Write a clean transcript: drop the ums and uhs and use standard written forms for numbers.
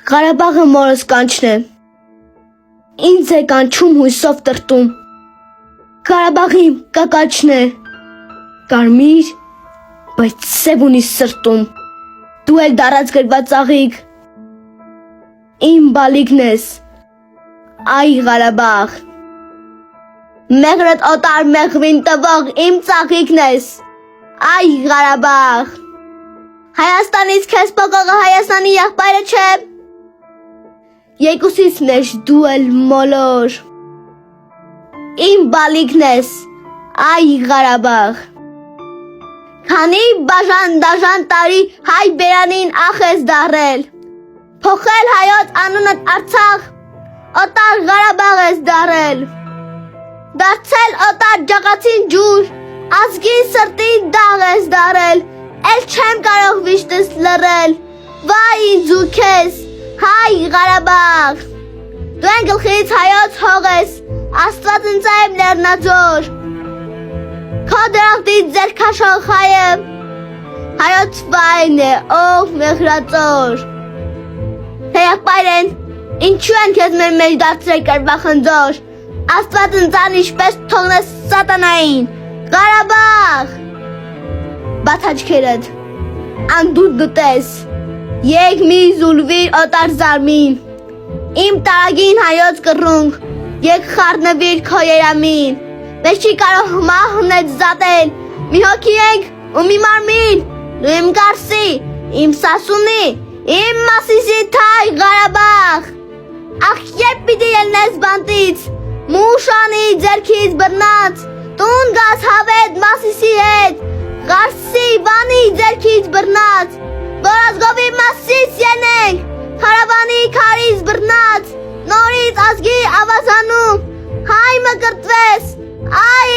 Ղարաբաղը մորս կանչն է, ինձ է կանչում հույսով տրտում, Ղարաբաղի կակաչն է, կարմիր, բայց սև ունի սրտում, դու էլ դարած գրված աղիք, իմ բալիկն ես, այ Ղարաբաղ, մեղրդ օտար մեղվին տվող իմ ծաղիկն ես, այ Ղարաբաղ, Հայաստանից քեզ փոխողը Հայաստանի եղբայրը չէ, երկուսից մեջ դու էլ մոլոր, իմ բալիկն ես, այ Ղարաբաղ, քանի բաժան տարի հայ բերանին ախ ես դարել, փոխել հայոց անունդ Արցախ, օտար Ղարաբաղ ես դարել, դարձել օտար ջաղացին ջուր, ազգի սրտի դաղ ես դարել, էլ չեմ կարող վիշտս լռել, վայ ինձ ու քեզ, հայ Ղարաբաղ, դու են գլխից հայոց հող ես, Աստված ինձ այմ լեռնաձոր, քո դրախտից ձերքաշող հայը, հայոց վայն է, ով մեղրածոր, թե եղբայր են, ինչու են քեզ մեր մեջ դարձրել կրվախնձոր, Աստված ինձան ինչպես թողնես սատանային, Ղարաբաղ, բաց աչքերդ, անդուր դտես, եկ մի զուլվիր օտար զարմին, իմ տարագին հայոց կռունգ, եկ խառնվիր քո երամին, մեզ չի կարող մահն էդ զատել, մի հոգի ենք ու մի մարմին, դու իմ Կարսի, իմ Սասունի, իմ Մասիսի թայ Ղարաբաղ, ախ երբ պիտի ելնես բանտից, մուշանի ձերքից բռնած, տուն գաս հավետ Մասիսի հետ, Ղարսի բանի ձերքից բռնած, որ ազգովի Մասիս ենենք, Խարավանի քարից բռնած, նորից ազգի ավազանում, հայ մկրտվես, այ